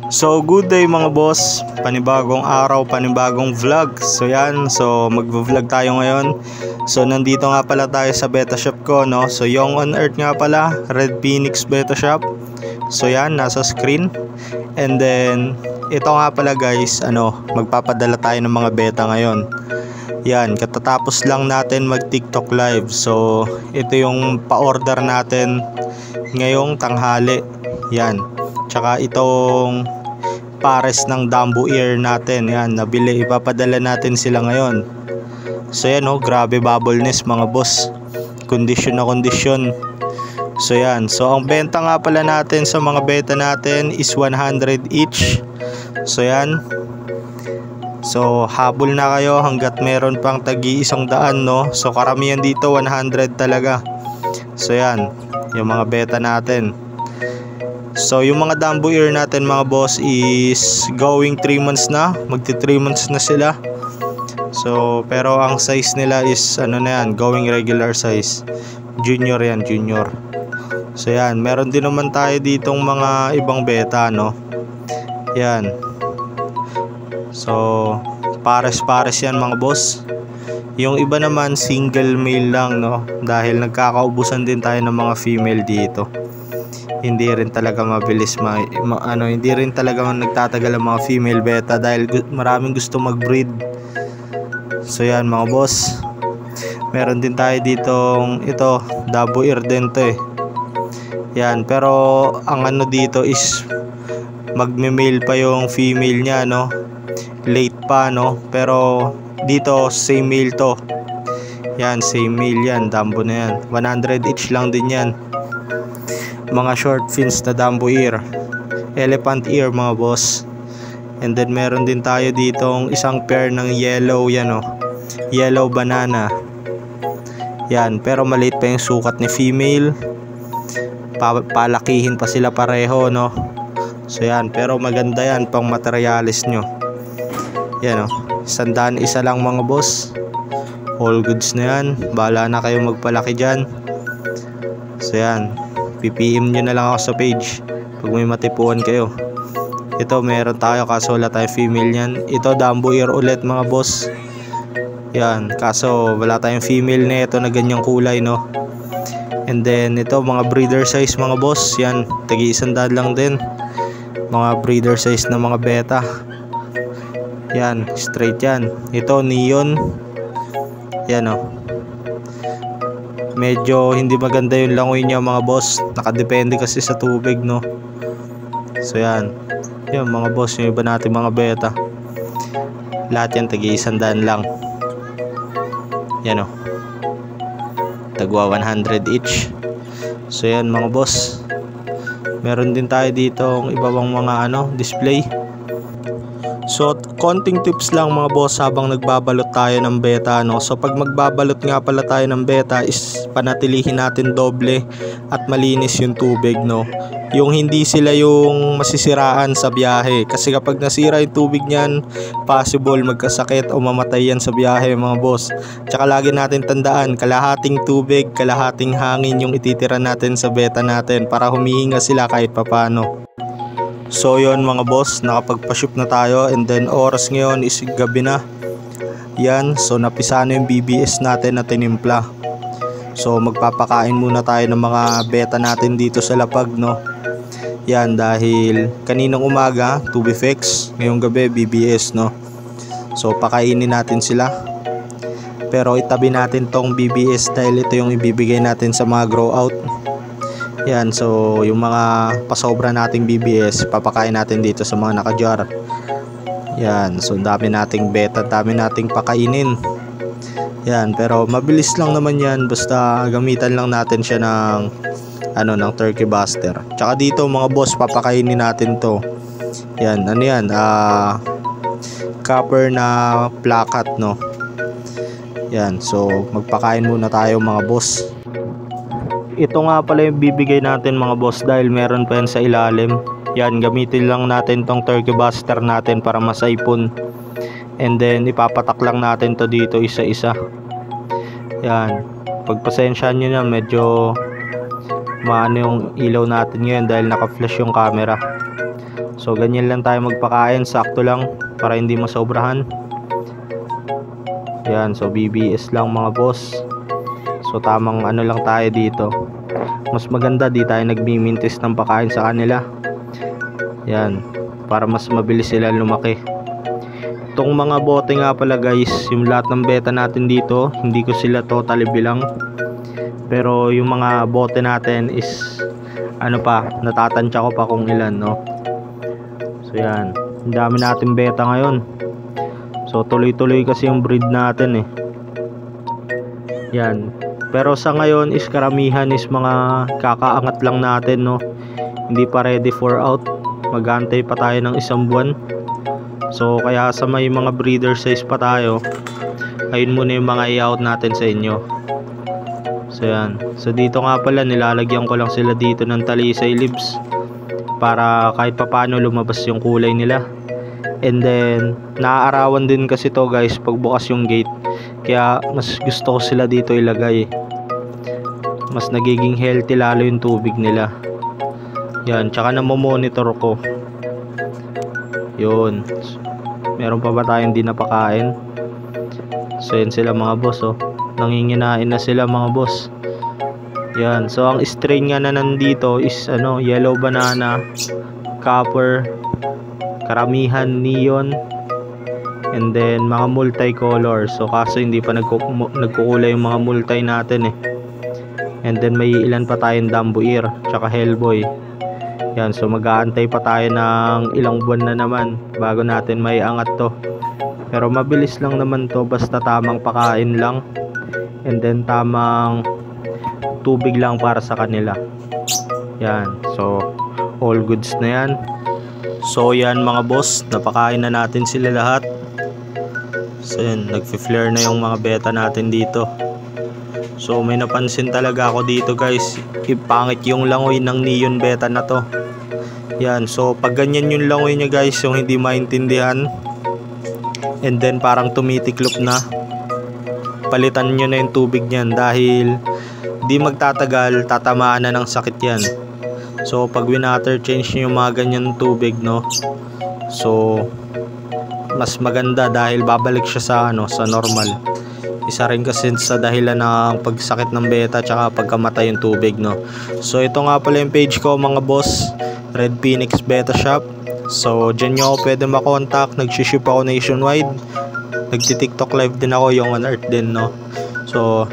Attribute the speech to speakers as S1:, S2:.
S1: So good day mga boss, panibagong araw, panibagong vlog. So yan, so magvo-vlog tayo ngayon. So nandito nga pala tayo sa beta shop ko, no. So Young on Earth nga pala, Red Phoenix beta shop. So yan, nasa screen. And then ito nga pala guys, magpapadala tayo ng mga beta ngayon. Yan, katatapos lang natin mag TikTok live. So ito yung pa-order natin ngayong tanghali. Yan, tsaka itong pares ng Dumbo Ear natin, yan, nabili, ipapadala natin sila ngayon. So yan, grabe bubbleness mga boss, kondisyon na kondisyon. So yan, so ang benta nga pala natin sa mga beta natin is 100 each. So yan, so habol na kayo hanggat meron pang tagi 100, no. So karamihan dito 100 talaga. So yan, yung mga beta natin. So yung mga Dumbo Ear natin mga boss is going 3 months na, magti 3 months na sila. So pero ang size nila is na yan, going regular size, junior yan, junior. So yan, meron din naman tayo ditong mga ibang beta, no. Yan, so pares-pares yan mga boss. Yung iba naman single male lang, no, dahil nagkakaubusan din tayo ng mga female dito. Hindi rin talaga mabilis hindi rin talaga nagtatagal ang mga female beta dahil maraming gusto mag-breed. So yan mga boss, meron din tayo ditong ito, Dumbo Ear din to yan, pero ang dito is magme-male pa yung female niya, no, late pa, no, pero dito same male to. Yan, same male yan, Dumbo na yan, 100 each lang din yan. Mga short fins na Dumbo Ear, elephant ear mga boss. And then meron din tayo ditong isang pair ng yellow, yan yellow banana. Yan, pero maliit pa yung sukat ni female. Palakihin pa sila pareho, no. So yan, pero maganda yan pang materialis nyo. Yan 100 isa lang mga boss. All goods na yan, bahala na kayo magpalaki dyan. So yan, PPM nyo na lang ako sa page pag may matipuan kayo. Ito meron tayo kaso wala tayo female yan. Ito Dumbo Ear ulit mga boss. Yan, kaso wala tayong female na ito na ganyang kulay, no. And then ito mga breeder size mga boss. Yan, tagi 100 lang din. Mga breeder size na mga beta. Yan, straight yan. Ito neon. Yan medyo hindi maganda yung langoy niya mga boss, nakadepende kasi sa tubig, no. So yan, yung mga boss, yung iba natin mga beta, lahat yan tagi 100 lang. Yan tagwa 100 each. So yan mga boss, meron din tayo dito iba pang mga display. So konting tips lang mga boss habang nagbabalot tayo ng beta, no. So pag magbabalot nga pala tayo ng beta is panatilihin natin doble at malinis yung tubig, no. Yung hindi sila yung masisiraan sa biyahe, kasi kapag nasira yung tubig niyan, possible magkasakit o mamatay yan sa biyahe mga boss. Tsaka lagi natin tandaan, kalahating tubig, kalahating hangin yung ititira natin sa beta natin para humihinga sila kahit papano. So yon mga boss, nakapagpa-shoot na tayo, and then oras ngayon is gabi na. Yan, so napisa na yung BBS natin na tinimpla. So magpapakain muna tayo ng mga beta natin dito sa lapag, no. Yan, dahil kaninang umaga Tubifex, ngayong gabi BBS, no. So pakainin natin sila. Pero itabi natin tong BBS dahil ito yung ibibigay natin sa mga grow out. Yan, so yung mga pasobra nating BBS papakain natin dito sa mga naka-jar. Yan, so dami nating beta, dami nating pakainin. Yan, pero mabilis lang naman yan, basta gamitan lang natin siya ng ng turkey buster. Tsaka dito mga boss, papakainin natin to. Yan, copper na plakat, no. Yan, so magpakain muna tayo mga boss. Ito nga pala yung bibigay natin mga boss dahil meron pa yan sa ilalim. Yan, gamitin lang natin tong turkey buster natin para masaipon. And then ipapatak lang natin to dito isa-isa. Yan, pagpasensyahan nyo yan, medyo maano yung ilaw natin ngayon dahil naka-flash yung camera. So So ganyan lang tayo magpakain, sakto lang para hindi masobrahan. Yan, so BBS lang mga boss. So tamang ano lang tayo dito. Mas maganda di tayo nagmimintis ng pakain sa kanila. Yan, para mas mabilis sila lumaki. Itong mga bote nga pala guys, yung lahat ng beta natin dito, hindi ko sila totally bilang. Pero yung mga bote natin is ano pa, natatansya ko pa kung ilan, no. So yan, ang dami natin beta ngayon. So tuloy-tuloy kasi yung breed natin eh. Yan. Pero sa ngayon is karamihan is mga kakaangat lang natin, no. Hindi pa ready for out. Mag-aantay pa tayo ng 1 buwan. So kaya sa may mga breeder size pa tayo, ayun muna yung mga i-out natin sa inyo. So yan. So dito nga pala nilalagyan ko lang sila dito ng talisay leaves para kahit papano lumabas yung kulay nila. And then naaarawan din kasi to guys pag bukas yung gate. Kaya mas gusto ko sila dito ilagay. Mas nagiging healthy lalo yung tubig nila. Yan, tsaka namomonitor ko. Yun. Meron pa ba tayong di napakain? So yan sila mga boss, oh. Nanginginain na sila mga boss. Yan. So ang strain nga na nandito is ano, yellow banana, copper, karamihan neon, and then mga multicolor. So kaso hindi pa nagkukulay yung mga multi natin eh. And then may ilan pa tayong Dumbo Ear tsaka Hellboy. Yan, so mag-aantay pa tayo ng ilang buwan na naman bago natin may angat to. Pero mabilis lang naman to, basta tamang pakain lang. And then tamang tubig lang para sa kanila. Yan, so all goods na yan. So yan mga boss, napakain na natin sila lahat. So yan, nagfi-flare na yung mga beta natin dito. So may napansin talaga ako dito guys, ipangit yung langoy ng neon beta na to. Yan, so pag ganyan yung langoy niya guys, yung hindi maintindihan, and then parang tumitiklop na, palitan nyo na yung tubig niyan dahil di magtatagal, tatamaan na ng sakit yan. So pag winater change nyo yung mga ganyan tubig, no, so mas maganda dahil babalik siya sa ano, sa normal. Isa rin kasi sa dahilan ng pagsakit ng beta tsaka pagkamatay yung tubig, no. So ito nga pala yung page ko mga boss, Red Phoenix Beta Shop. So dyan nyo ako pwede makontak. Nagsiship ako nationwide. Nagti-TikTok live din ako, yung on earth din, no. So